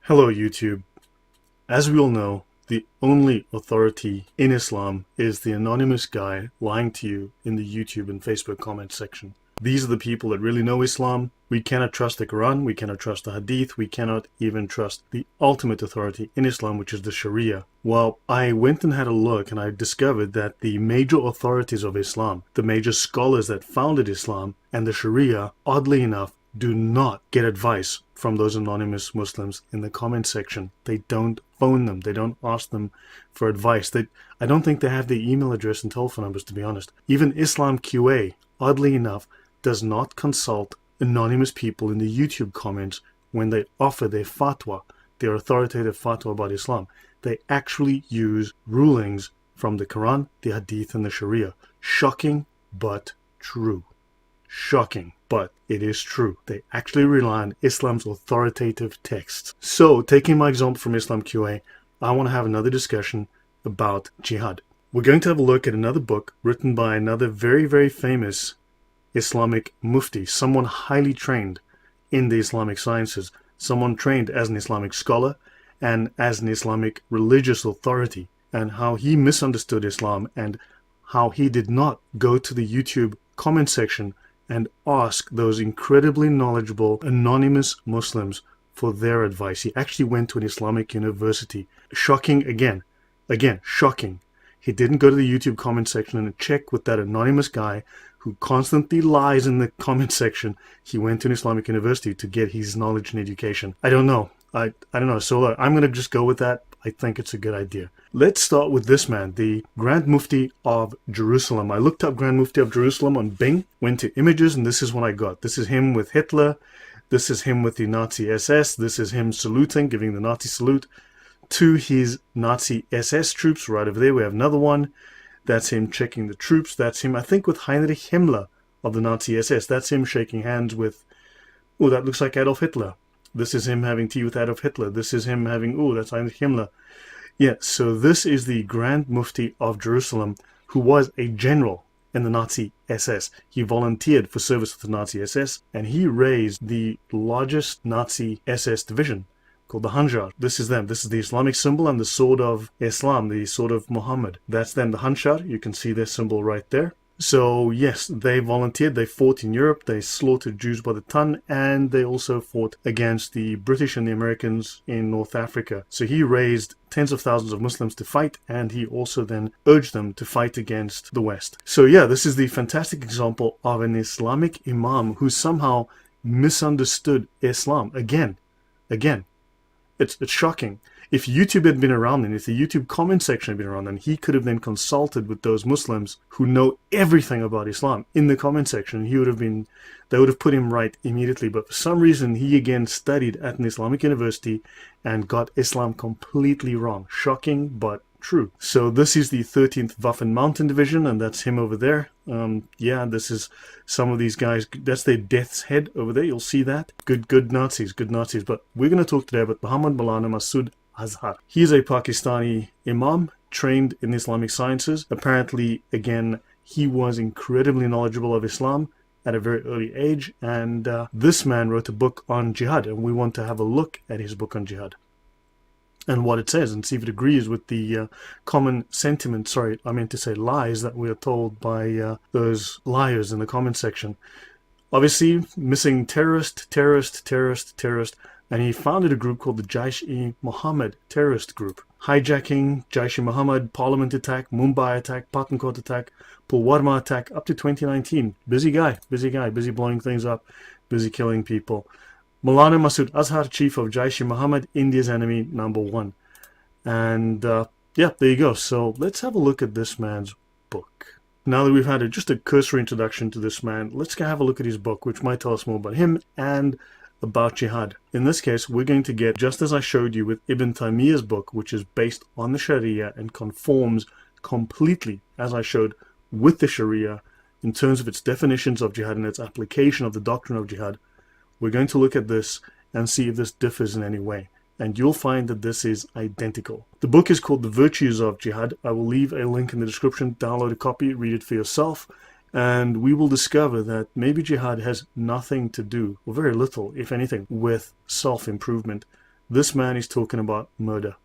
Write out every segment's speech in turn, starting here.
Hello YouTube. As we all know, the only authority in Islam is the anonymous guy lying to you in the YouTube and Facebook comment section. These are the people that really know Islam. We cannot trust the Quran, we cannot trust the Hadith, we cannot even trust the ultimate authority in Islam, which is the Sharia. Well, I went and had a look and I discovered that the major authorities of Islam, the major scholars that founded Islam and the Sharia, oddly enough, do not get advice from those anonymous Muslims in the comment section. They don't phone them. They don't ask them for advice. I don't think they have their email address and telephone numbers, to be honest. Even Islam QA, oddly enough, does not consult anonymous people in the YouTube comments when they offer their fatwa, their authoritative fatwa about Islam. They actually use rulings from the Quran, the Hadith, and the Sharia. Shocking, but true. Shocking, but it is true. They actually rely on Islam's authoritative texts. So, taking my example from Islam QA, I want to have another discussion about jihad. We're going to have a look at another book written by another very, very famous Islamic mufti, someone highly trained in the Islamic sciences, someone trained as an Islamic scholar and as an Islamic religious authority, and how he misunderstood Islam and how he did not go to the YouTube comment section and ask those incredibly knowledgeable anonymous Muslims for their advice. He actually went to an Islamic university. Shocking again, shocking. He didn't go to the YouTube comment section and check with that anonymous guy who constantly lies in the comment section. He went to an Islamic university to get his knowledge and education. I don't know. I don't know. So I'm going to just go with that. I think it's a good idea. Let's start with this man, the Grand Mufti of Jerusalem. I looked up Grand Mufti of Jerusalem on Bing, went to images, and this is what I got. This is him with Hitler. This is him with the Nazi SS. This is him saluting, giving the Nazi salute to his Nazi SS troops. Right over there, we have another one. That's him checking the troops. That's him, I think, with Heinrich Himmler of the Nazi SS. That's him shaking hands with, oh, that looks like Adolf Hitler. This is him having tea with Adolf Hitler. This is him having, oh, that's Heinrich Himmler. Yeah, so this is the Grand Mufti of Jerusalem, who was a general in the Nazi SS. He volunteered for service with the Nazi SS, and he raised the largest Nazi SS division called the Hanjar. This is them. This is the Islamic symbol and the sword of Islam, the sword of Muhammad. That's them, the Hanjar. You can see their symbol right there. So yes, they volunteered, they fought in Europe, they slaughtered Jews by the ton, and they also fought against the British and the Americans in North Africa. So he raised tens of thousands of Muslims to fight, and he also then urged them to fight against the West. So yeah, this is the fantastic example of an Islamic imam who somehow misunderstood Islam. Again. It's shocking. If YouTube had been around then, if the YouTube comment section had been around then, he could have then consulted with those Muslims who know everything about Islam in the comment section. They would have put him right immediately. But for some reason, he again studied at an Islamic university and got Islam completely wrong. Shocking, but true. So this is the 13th Waffen Mountain Division, and that's him over there. Yeah, this is some of these guys. That's their death's head over there. You'll see that. Good Nazis, good Nazis. But we're going to talk today about Muhammad Maulana Masood Azhar. He is a Pakistani imam trained in Islamic sciences. Apparently, again, he was incredibly knowledgeable of Islam at a very early age. And this man wrote a book on jihad, and we want to have a look at his book on jihad and what it says and see if it agrees with the common sentiment, sorry, I meant to say lies, that we are told by those liars in the comment section. Obviously, missing terrorist, and he founded a group called the Jaish-e-Mohammed terrorist group. Hijacking, Jaish-e-Mohammed, Parliament attack, Mumbai attack, Pathankot attack, Pulwama attack, up to 2019. Busy guy, busy blowing things up, busy killing people. Maulana Masood Azhar, chief of Jaish-e-Mohammed, India's enemy #1. And yeah, there you go. So let's have a look at this man's book. Now that we've had just a cursory introduction to this man, let's have a look at his book, which might tell us more about him and about jihad. In this case, we're going to get, just as I showed you with Ibn Taymiyyah's book, which is based on the Sharia and conforms completely, as I showed, with the Sharia in terms of its definitions of jihad and its application of the doctrine of jihad. We're going to look at this and see if this differs in any way. And you'll find that this is identical. The book is called The Virtues of Jihad. I will leave a link in the description. Download a copy, read it for yourself. And we will discover that maybe jihad has nothing to do, or very little, if anything, with self-improvement. This man is talking about murder.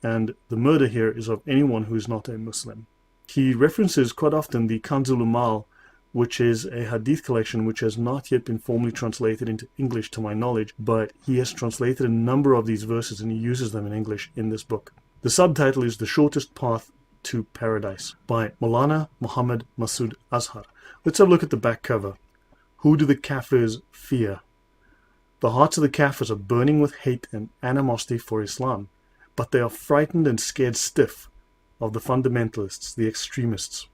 And the murder here is of anyone who is not a Muslim. He references quite often the Kanzul Umal, which is a hadith collection which has not yet been formally translated into English to my knowledge, but he has translated a number of these verses and he uses them in English in this book. The subtitle is The Shortest Path to Paradise by Maulana Muhammad Masood Azhar. Let's have a look at the back cover. Who do the Kafirs fear? The hearts of the Kafirs are burning with hate and animosity for Islam, but they are frightened and scared stiff of the fundamentalists, the extremists.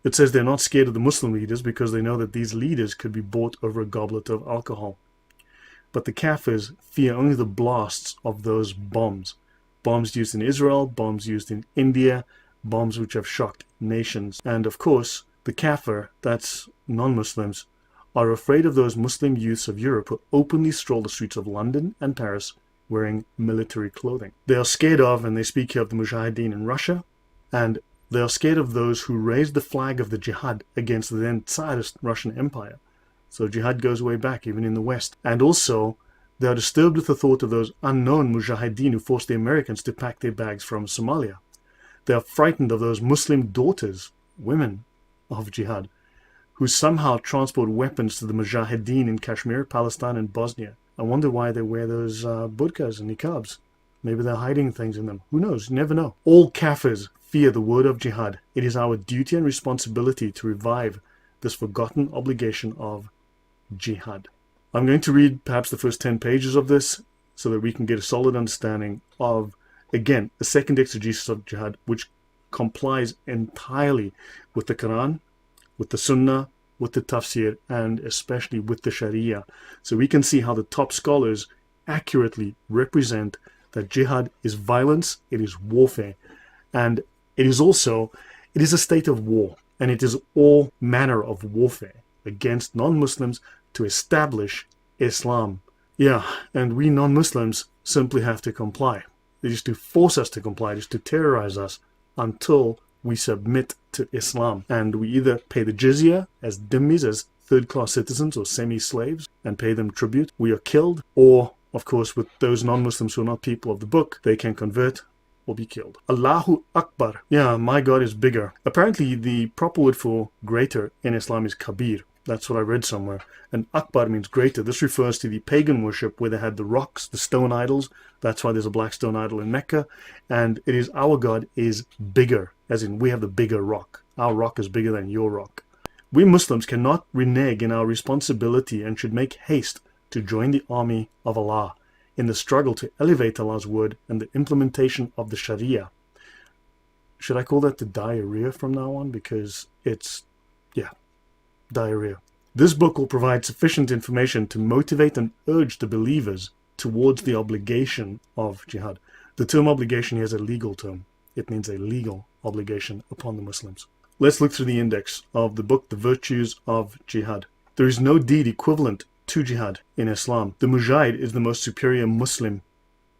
It says they're not scared of the Muslim leaders because they know that these leaders could be bought over a goblet of alcohol. But the Kafirs fear only the blasts of those bombs. Bombs used in Israel, bombs used in India, bombs which have shocked nations. And of course, the Kafir, that's non-Muslims, are afraid of those Muslim youths of Europe who openly stroll the streets of London and Paris wearing military clothing. They are scared of, and they speak here of the Mujahideen in Russia, and they are scared of those who raised the flag of the Jihad against the then Tsarist Russian Empire. So Jihad goes way back, even in the West. And also, they are disturbed with the thought of those unknown Mujahideen who forced the Americans to pack their bags from Somalia. They are frightened of those Muslim daughters, women of Jihad, who somehow transport weapons to the Mujahideen in Kashmir, Palestine, and Bosnia. I wonder why they wear those burqas and niqabs. Maybe they're hiding things in them. Who knows? You never know. All Kafirs fear the word of Jihad. It is our duty and responsibility to revive this forgotten obligation of Jihad. I'm going to read perhaps the first 10 pages of this so that we can get a solid understanding of, again, a second exegesis of Jihad, which complies entirely with the Quran, with the Sunnah, with the Tafsir, and especially with the Sharia. So we can see how the top scholars accurately represent that Jihad is violence, it is warfare, and it is a state of war, and it is all manner of warfare against non-Muslims to establish Islam. Yeah, and we non-Muslims simply have to comply. It is to force us to comply, it is to terrorize us until we submit to Islam. And we either pay the jizya as dhimmis, as third-class citizens or semi-slaves, and pay them tribute. We are killed, or, of course, with those non-Muslims who are not people of the book, they can convert or be killed. Allahu Akbar. Yeah, my God is bigger. Apparently, the proper word for greater in Islam is Kabir. That's what I read somewhere. And Akbar means greater. This refers to the pagan worship where they had the rocks, the stone idols. That's why there's a black stone idol in Mecca. And it is our God is bigger, as in we have the bigger rock. Our rock is bigger than your rock. We Muslims cannot renege in our responsibility and should make haste to join the army of Allah in the struggle to elevate Allah's word and the implementation of the Sharia. Should I call that the diarrhea from now on? Because it's, yeah, diarrhea. This book will provide sufficient information to motivate and urge the believers towards the obligation of jihad. The term obligation here is a legal term. It means a legal obligation upon the Muslims. Let's look through the index of the book, The Virtues of Jihad. There is no deed equivalent to jihad in Islam. The mujahid is the most superior Muslim,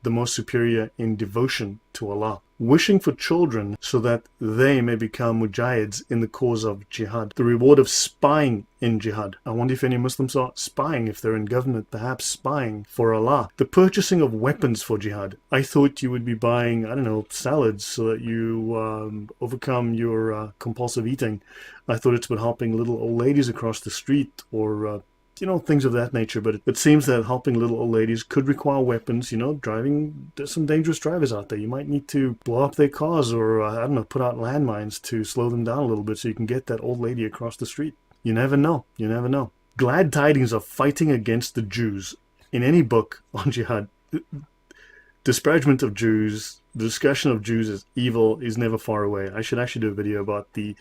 the most superior in devotion to Allah, wishing for children so that they may become mujahids in the cause of jihad. The reward of spying in jihad. I wonder if any Muslims are spying, if they're in government, perhaps spying for Allah. The purchasing of weapons for jihad. I thought you would be buying, I don't know, salads so that you overcome your compulsive eating. I thought it's about helping little old ladies across the street or things of that nature, but it seems that helping little old ladies could require weapons, driving. There's some dangerous drivers out there. You might need to blow up their cars or, put out landmines to slow them down a little bit so you can get that old lady across the street. You never know. You never know. Glad tidings of fighting against the Jews. In any book on jihad, disparagement of Jews, the discussion of Jews as evil is never far away. I should actually do a video about the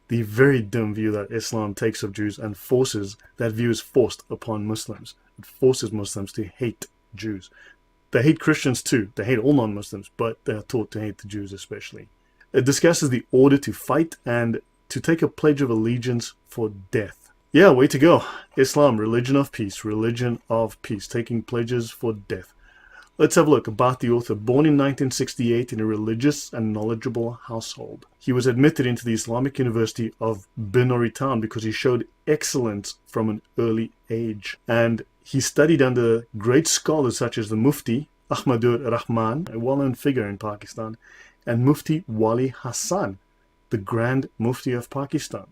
very dim view that Islam takes of Jews and forces, that view is forced upon Muslims. It forces Muslims to hate Jews. They hate Christians too. They hate all non-Muslims, but they are taught to hate the Jews especially. It discusses the order to fight and to take a pledge of allegiance for death. Yeah, way to go. Islam, religion of peace, taking pledges for death. Let's have a look about the author. Born in 1968 in a religious and knowledgeable household. He was admitted into the Islamic University of Benori town because he showed excellence from an early age. And he studied under great scholars such as the Mufti Ahmadur Rahman, a well-known figure in Pakistan, and Mufti Wali Hassan, the Grand Mufti of Pakistan.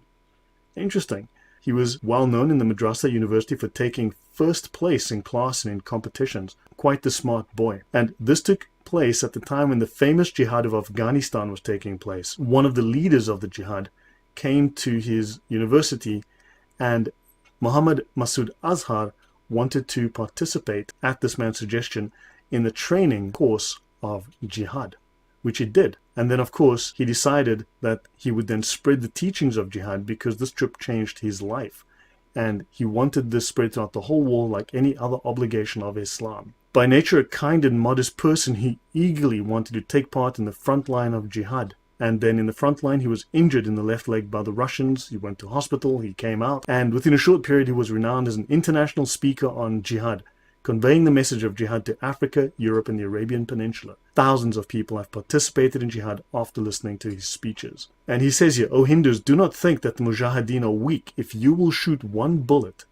Interesting. He was well known in the Madrasa University for taking first place in class and in competitions. Quite the smart boy. And this took place at the time when the famous Jihad of Afghanistan was taking place. One of the leaders of the Jihad came to his university, and Muhammad Masood Azhar wanted to participate, at this man's suggestion, in the training course of Jihad, which he did. And then, of course, he decided that he would then spread the teachings of Jihad because this trip changed his life. And he wanted this spread throughout the whole world like any other obligation of Islam. By nature a kind and modest person, he eagerly wanted to take part in the front line of Jihad. And then in the front line, he was injured in the left leg by the Russians. He went to hospital, he came out, and within a short period, he was renowned as an international speaker on Jihad, conveying the message of Jihad to Africa, Europe, and the Arabian Peninsula. Thousands of people have participated in Jihad after listening to his speeches. And he says here, "O Hindus, do not think that the Mujahideen are weak. If you will shoot one bullet,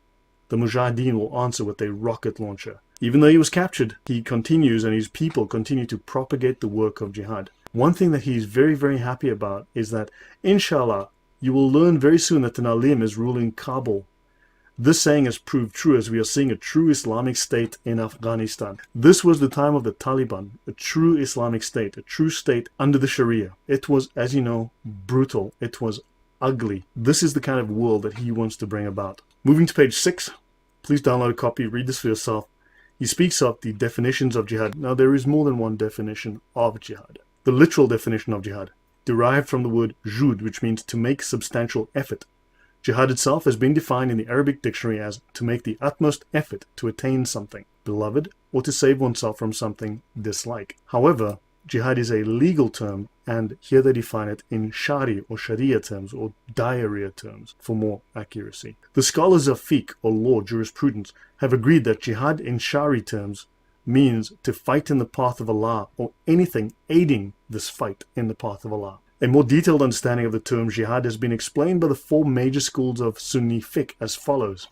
the Mujahideen will answer with a rocket launcher." Even though he was captured, he continues and his people continue to propagate the work of Jihad. One thing that he's very, very happy about is that, inshallah, you will learn very soon that an alim is ruling Kabul. This saying has proved true as we are seeing a true Islamic state in Afghanistan. This was the time of the Taliban, a true Islamic state, a true state under the Sharia. It was, as you know, brutal. It was ugly. This is the kind of world that he wants to bring about. Moving to page 6, please download a copy, read this for yourself. He speaks of the definitions of jihad. Now, there is more than one definition of jihad. The literal definition of jihad, derived from the word jud, which means to make substantial effort. Jihad itself has been defined in the Arabic dictionary as to make the utmost effort to attain something beloved or to save oneself from something disliked. However, jihad is a legal term, and here they define it in shari or sharia terms or diarrhea terms for more accuracy. The scholars of fiqh or law jurisprudence have agreed that jihad in shari terms means to fight in the path of Allah or anything aiding this fight in the path of Allah. A more detailed understanding of the term jihad has been explained by the four major schools of Sunni fiqh as follows.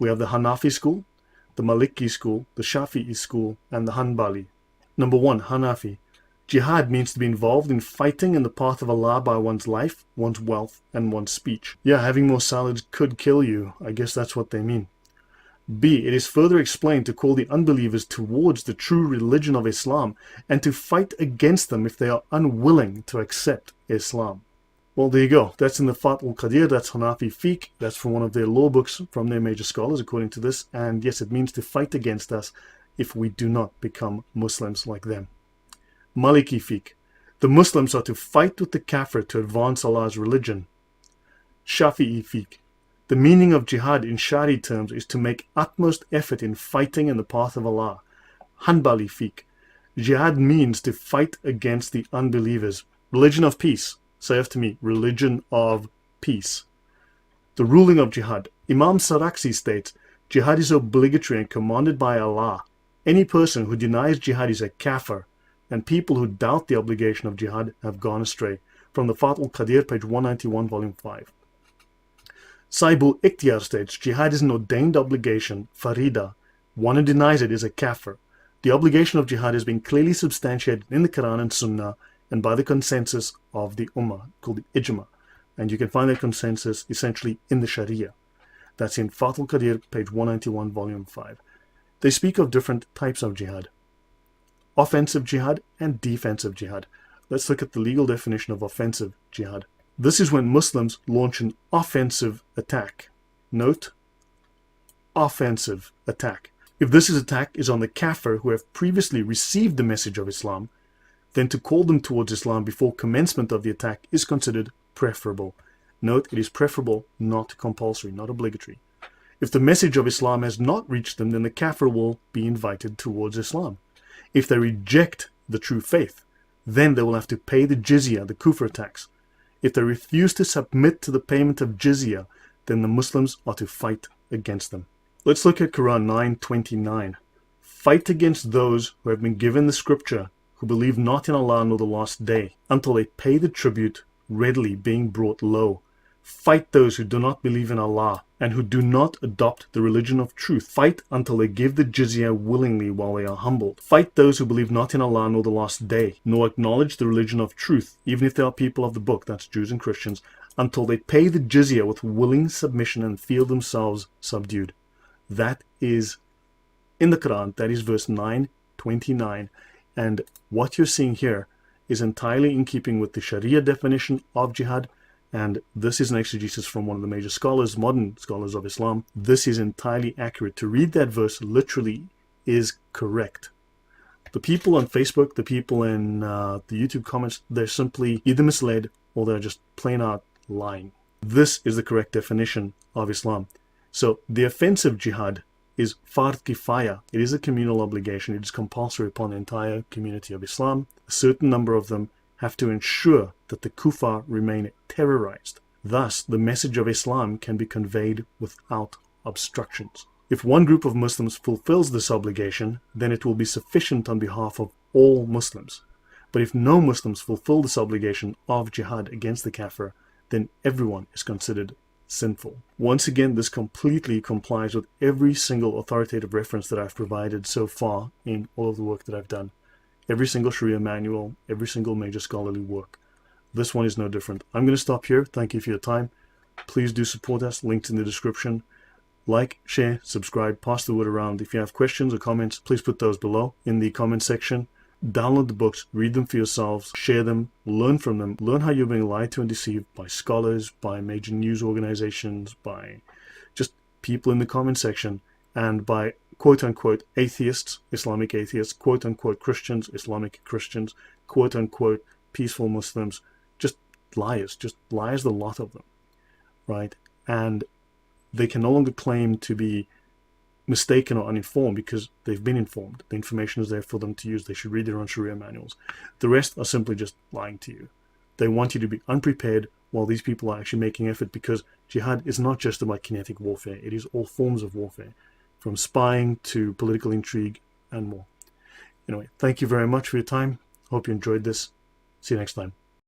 We have the Hanafi school, the Maliki school, the Shafi'i school, and the Hanbali. Number 1, Hanafi. Jihad means to be involved in fighting in the path of Allah by one's life, one's wealth, and one's speech. Yeah, having more salads could kill you. I guess that's what they mean. B. It is further explained to call the unbelievers towards the true religion of Islam and to fight against them if they are unwilling to accept Islam. Well, there you go. That's in the Fath al-Qadir. That's Hanafi fiqh. That's from one of their law books from their major scholars, according to this. And yes, it means to fight against us if we do not become Muslims like them. Maliki fiqh. The Muslims are to fight with the kafir to advance Allah's religion. Shafi'i fiqh. The meaning of jihad in Shari terms is to make utmost effort in fighting in the path of Allah. Hanbali fiqh. Jihad means to fight against the unbelievers. Religion of peace. Say after me, religion of peace. The ruling of jihad. Imam Saraksi states, jihad is obligatory and commanded by Allah. Any person who denies jihad is a kafir, and people who doubt the obligation of jihad have gone astray. From the Fath al-Qadir, page 191, volume 5. Saibul Ikhtiyar states, jihad is an ordained obligation, farida. One who denies it is a kafir. The obligation of jihad has been clearly substantiated in the Quran and Sunnah and by the consensus of the Ummah, called the Ijma. And you can find that consensus essentially in the Sharia. That's in Fath al-Qadir, page 191, volume 5. They speak of different types of jihad. Offensive jihad and defensive jihad. Let's look at the legal definition of offensive jihad. This is when Muslims launch an offensive attack. Note, offensive attack. If this attack is on the kafir who have previously received the message of Islam, then to call them towards Islam before commencement of the attack is considered preferable. Note, it is preferable, not compulsory, not obligatory. If the message of Islam has not reached them, then the kafir will be invited towards Islam. If they reject the true faith, then they will have to pay the jizya, the kufr tax. If they refuse to submit to the payment of jizya, then the Muslims are to fight against them. Let's look at Quran 9:29. Fight against those who have been given the scripture, who believe not in Allah nor the last day, until they pay the tribute readily being brought low. Fight those who do not believe in Allah and who do not adopt the religion of truth. Fight until they give the jizya willingly while they are humbled. Fight those who believe not in Allah nor the last day, nor acknowledge the religion of truth, even if they are people of the book, that's Jews and Christians, until they pay the jizya with willing submission and feel themselves subdued. That is in the Quran, that is verse 929. And what you're seeing here is entirely in keeping with the Sharia definition of jihad. And this is an exegesis from one of the major scholars, modern scholars of Islam. This is entirely accurate. To read that verse literally is correct. The people on Facebook, the people in the YouTube comments, they're simply either misled or they're just plain out lying. This is the correct definition of Islam. So the offensive jihad is fard kifaya. It is a communal obligation. It is compulsory upon the entire community of Islam. A certain number of them have to ensure that the kuffar remain terrorized. Thus, the message of Islam can be conveyed without obstructions. If one group of Muslims fulfills this obligation, then it will be sufficient on behalf of all Muslims. But if no Muslims fulfill this obligation of jihad against the kafir, then everyone is considered sinful. Once again, this completely complies with every single authoritative reference that I've provided so far in all of the work that I've done. Every single Sharia manual, every single major scholarly work. This one is no different. I'm going to stop here. Thank you for your time. Please do support us. Links in the description. Like, share, subscribe, pass the word around. If you have questions or comments, please put those below in the comment section. Download the books, read them for yourselves, share them, learn from them, learn how you're being lied to and deceived by scholars, by major news organizations, by just people in the comment section, and by quote-unquote atheists, Islamic atheists, quote-unquote Christians, Islamic Christians, quote-unquote peaceful Muslims, just liars, the lot of them, right? And they can no longer claim to be mistaken or uninformed because they've been informed. The information is there for them to use. They should read their own Sharia manuals. The rest are simply just lying to you. They want you to be unprepared while these people are actually making effort, because jihad is not just about kinetic warfare. It is all forms of warfare, from spying to political intrigue and more. Anyway, thank you very much for your time. Hope you enjoyed this. See you next time.